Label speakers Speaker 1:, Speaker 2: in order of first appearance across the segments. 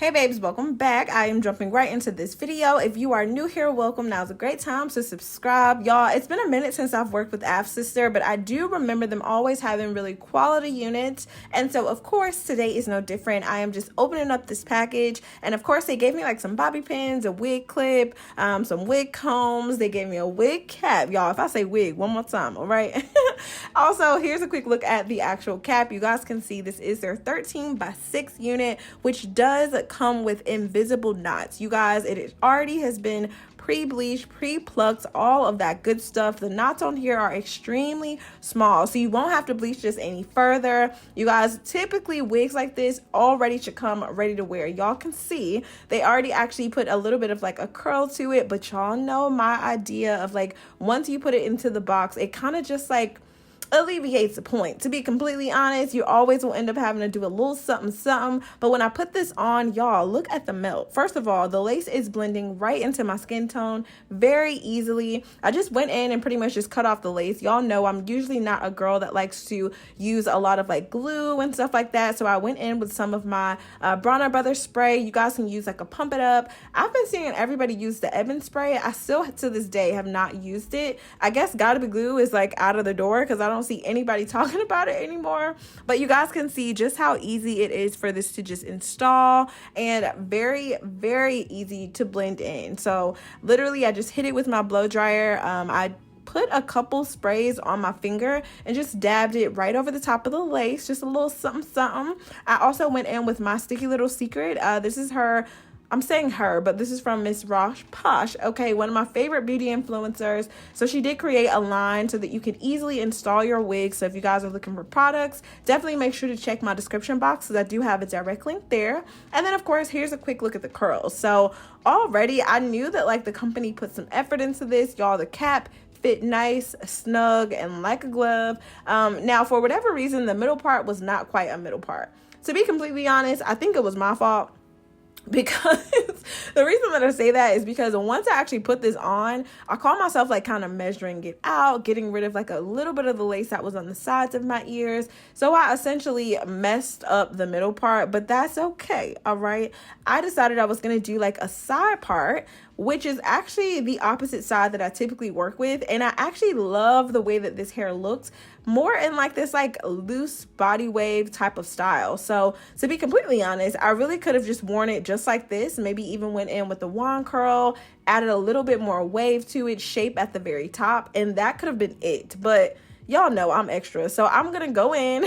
Speaker 1: Hey babes, welcome back. I am jumping right into this video. If you are new here, welcome. Now's a great time to subscribe. Y'all, it's been a minute since I've worked with Af Sister, but I do remember them always having really quality units. And so of course, today is no different. I am just opening up this package. And of course, they gave me like some bobby pins, a wig clip, some wig combs. They gave me a wig cap. Y'all, if I say wig one more time, all right? Also, here's a quick look at the actual cap. You guys can see this is their 13x6 unit, which does come with invisible knots. You guys, it already has been pre-bleached, pre-plucked, all of that good stuff. The knots on here are extremely small, so you won't have to bleach this any further. You guys, typically wigs like this already should come ready to wear. Y'all can see they already actually put a little bit of like a curl to it, but y'all know my idea of like once you put it into the box, it kind of just like alleviates the point. To be completely honest, you always will end up having to do a little something. But when I put this on, y'all, look at the melt. First of all, the lace is blending right into my skin tone very easily. I just went in and pretty much just cut off the lace. Y'all know I'm usually not a girl that likes to use a lot of like glue and stuff like that. So I went in with some of my Bronner Brothers spray. You guys can use like a pump it up. I've been seeing everybody use the Ebin spray. I still to this day have not used it. I guess Gotta Be Glue is like out of the door because I don't see anybody talking about it anymore. But you guys can see just how easy it is for this to just install and very, very easy to blend in. So literally I just hit it with my blow dryer. I put a couple sprays on my finger and just dabbed it right over the top of the lace, just a little something. I also went in with my Sticky Little Secret. This is her, I'm saying her, but this is from Miss Posh. Okay, one of my favorite beauty influencers. So she did create a line so that you can easily install your wig. So if you guys are looking for products, definitely make sure to check my description box because I do have a direct link there. And then of course, here's a quick look at the curls. So already I knew that like the company put some effort into this. Y'all, the cap fit nice, snug, and like a glove. Now for whatever reason, the middle part was not quite a middle part. To be completely honest, I think it was my fault. Because the reason that I say that is because once I actually put this on, I call myself like kind of measuring it out, getting rid of like a little bit of the lace that was on the sides of my ears. So I essentially messed up the middle part, but that's okay. All right. I decided I was going to do like a side part, which is actually the opposite side that I typically work with. And I actually love the way that this hair looks more in like this like loose body wave type of style. So to be completely honest, I really could have just worn it just like this, maybe even went in with the wand curl, added a little bit more wave to it, shape at the very top, and that could have been it. But y'all know I'm extra, so I'm gonna go in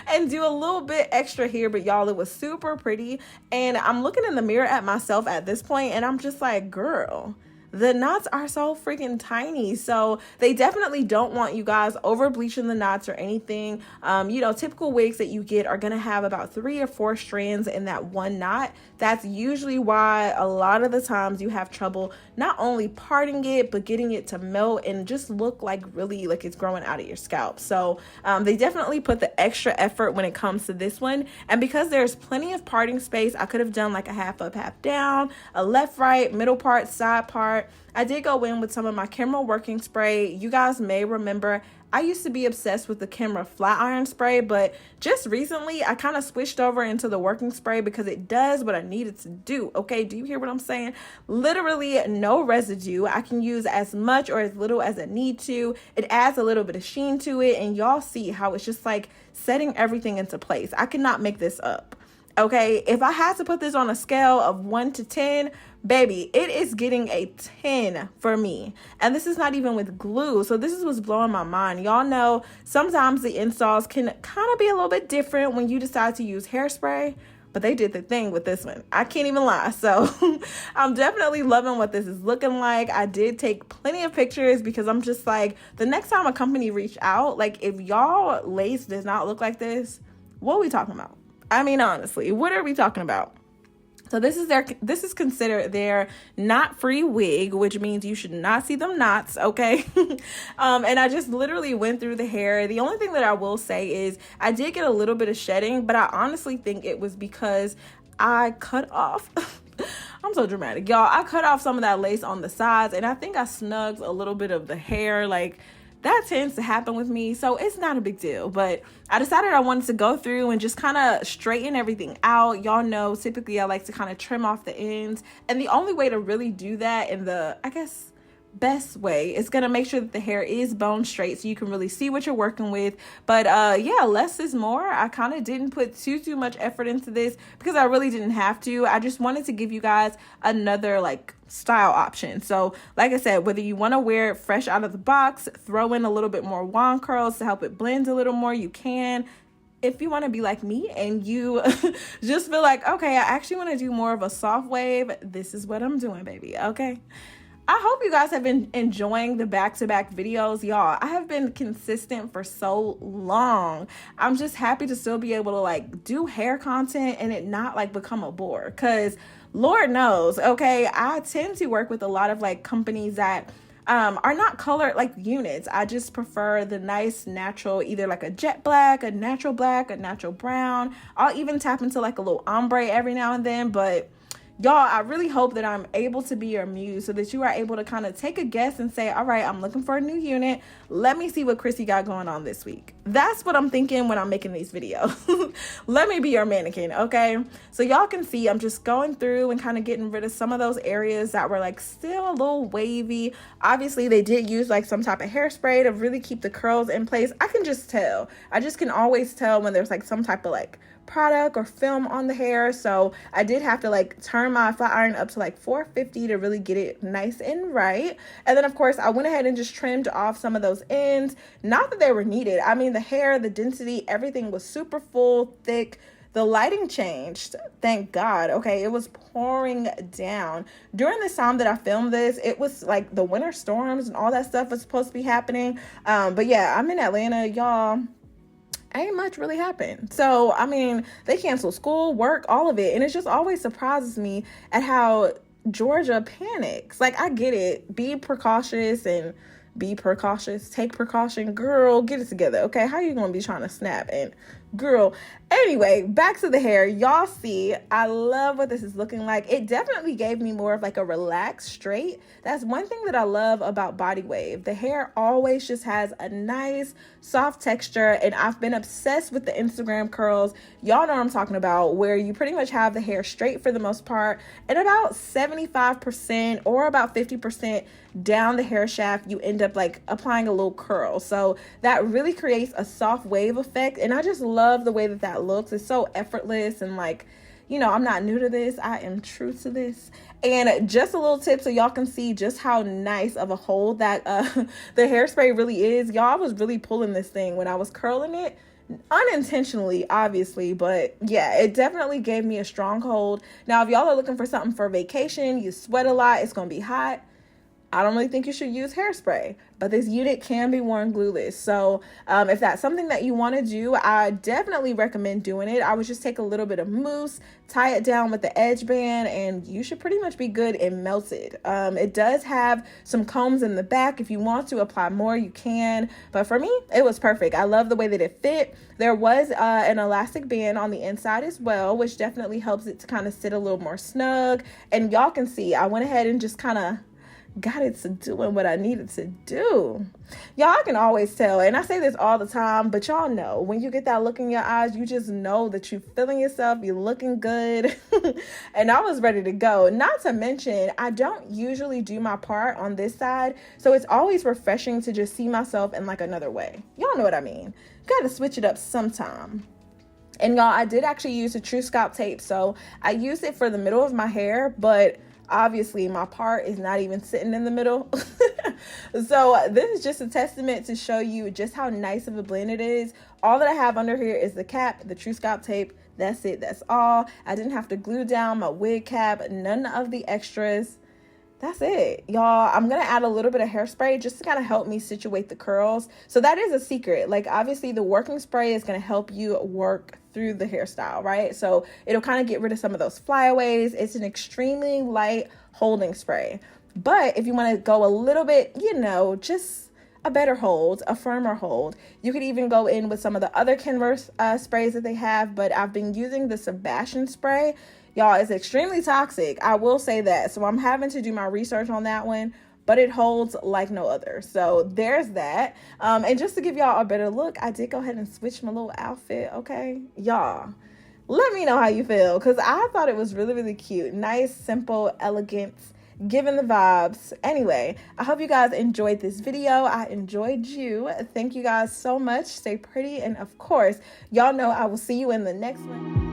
Speaker 1: and do a little bit extra here. But y'all, it was super pretty, and I'm looking in the mirror at myself at this point, and I'm just like, girl, the knots are so freaking tiny. So they definitely don't want you guys over bleaching the knots or anything. You know, typical wigs that you get are gonna have about 3 or 4 strands in that one knot. That's usually why a lot of the times you have trouble not only parting it, but getting it to melt and just look like really like it's growing out of your scalp. So they definitely put the extra effort when it comes to this one. And because there's plenty of parting space, I could have done like a half up, half down, a left, right, middle part, side part. I did go in with some of my camera working spray. You guys may remember I used to be obsessed with the camera flat iron spray, but just recently I kind of switched over into the working spray because it does what I need it to do. Okay, do you hear what I'm saying? Literally no residue. I can use as much or as little as I need to. It adds a little bit of sheen to it, and y'all see how it's just like setting everything into place. I cannot make this up. Okay, if I had to put this on a scale of 1 to 10, baby, it is getting a 10 for me. And this is not even with glue. So this is what's blowing my mind. Y'all know sometimes the installs can kind of be a little bit different when you decide to use hairspray, but they did the thing with this one. I can't even lie. So I'm definitely loving what this is looking like. I did take plenty of pictures because I'm just like, the next time a company reach out, like if y'all lace does not look like this, what are we talking about? I mean, honestly, what are we talking about? So this is considered their knot free wig, which means you should not see them knots. Okay. And I just literally went through the hair. The only thing that I will say is I did get a little bit of shedding, but I honestly think it was because I cut off I'm so dramatic, y'all. I cut off some of that lace on the sides, and I think I snugged a little bit of the hair, like that tends to happen with me, so it's not a big deal. But I decided I wanted to go through and just kind of straighten everything out. Y'all know, typically I like to kind of trim off the ends, and the only way to really do that in the, I guess, best way is gonna make sure that the hair is bone straight so you can really see what you're working with. But yeah, less is more. I kind of didn't put too much effort into this because I really didn't have to. I just wanted to give you guys another like style option. So like I said, whether you want to wear it fresh out of the box, throw in a little bit more wand curls to help it blend a little more, you can. If you want to be like me and you just feel like, okay, I actually want to do more of a soft wave, this is what I'm doing, baby. Okay. I hope you guys have been enjoying the back-to-back videos. Y'all, I have been consistent for so long. I'm just happy to still be able to like do hair content and it not like become a bore, because Lord knows, okay, I tend to work with a lot of like companies that are not colored like units. I just prefer the nice natural, either like a jet black, a natural brown. I'll even tap into like a little ombre every now and then, but y'all, I really hope that I'm able to be your muse so that you are able to kind of take a guess and say, all right, I'm looking for a new unit. Let me see what Chrissy got going on this week. That's what I'm thinking when I'm making these videos. Let me be your mannequin, okay? So y'all can see I'm just going through and kind of getting rid of some of those areas that were like still a little wavy. Obviously, they did use like some type of hairspray to really keep the curls in place. I can just tell. I just can always tell when there's like some type of like product or film on the hair. So I did have to like turn my flat iron up to like 450 to really get it nice and right. And then of course I went ahead and just trimmed off some of those ends. Not that they were needed. I mean, the hair, the density, everything was super full, thick. The lighting changed, thank God. Okay, it was pouring down. During this time that I filmed this, it was like the winter storms and all that stuff was supposed to be happening. But yeah, I'm in Atlanta, y'all. Ain't much really happened. So, I mean, they canceled school, work, all of it. And it just always surprises me at how Georgia panics. Like, I get it. Be precautious and be precautious. Take precaution. Girl, get it together. Okay, how you gonna be trying to snap? And girl, anyway, back to the hair. Y'all see, I love what this is looking like. It definitely gave me more of like a relaxed straight. That's one thing that I love about Body Wave. The hair always just has a nice soft texture, and I've been obsessed with the Instagram curls. Y'all know what I'm talking about, where you pretty much have the hair straight for the most part, and about 75% or about 50% down the hair shaft, you end up like applying a little curl. So that really creates a soft wave effect, and I just love the way that that looks. It's so effortless, and like, you know, I'm not new to this. I am true to this. And just a little tip so y'all can see just how nice of a hold that the hairspray really is. Y'all, I was really pulling this thing when I was curling it. Unintentionally, obviously, but yeah, it definitely gave me a strong hold. Now, if y'all are looking for something for vacation, you sweat a lot, it's going to be hot, I don't really think you should use hairspray, but this unit can be worn glueless. So if that's something that you want to do, I definitely recommend doing it. I would just take a little bit of mousse, tie it down with the edge band, and you should pretty much be good and melted. It does have some combs in the back. If you want to apply more, you can. But for me, it was perfect. I love the way that it fit. There was an elastic band on the inside as well, which definitely helps it to kind of sit a little more snug. And y'all can see, I went ahead and just kind of got it to doing what I needed to do. Y'all, I can always tell, and I say this all the time, but y'all know when you get that look in your eyes, you just know that you're feeling yourself, you're looking good. And I was ready to go. Not to mention, I don't usually do my part on this side, so it's always refreshing to just see myself in like another way. Y'all know what I mean. Gotta switch it up sometime. And y'all, I did actually use a true scalp tape, so I used it for the middle of my hair, but obviously my part is not even sitting in the middle. So this is just a testament to show you just how nice of a blend it is. All that I have under here is the cap, the true scalp tape. That's it. That's all. I didn't have to glue down my wig cap, none of the extras. That's it, y'all. I'm gonna add a little bit of hairspray just to kind of help me situate the curls. So that is a secret. Like, obviously the working spray is gonna help you work through the hairstyle, right? So it'll kind of get rid of some of those flyaways. It's an extremely light holding spray. But if you want to go a little bit, you know, just a better hold, a firmer hold, you could even go in with some of the other Kenworth sprays that they have. But I've been using the Sebastian spray. Y'all, it's extremely toxic, I will say that. So I'm having to do my research on that one. but it holds like no other. So there's that. And just to give y'all a better look, I did go ahead and switch my little outfit. Okay, y'all, let me know how you feel, because I thought it was really, really cute. Nice, simple, elegant, giving the vibes. Anyway, I hope you guys enjoyed this video. I enjoyed you. Thank you guys so much. Stay pretty. And of course, y'all know I will see you in the next one.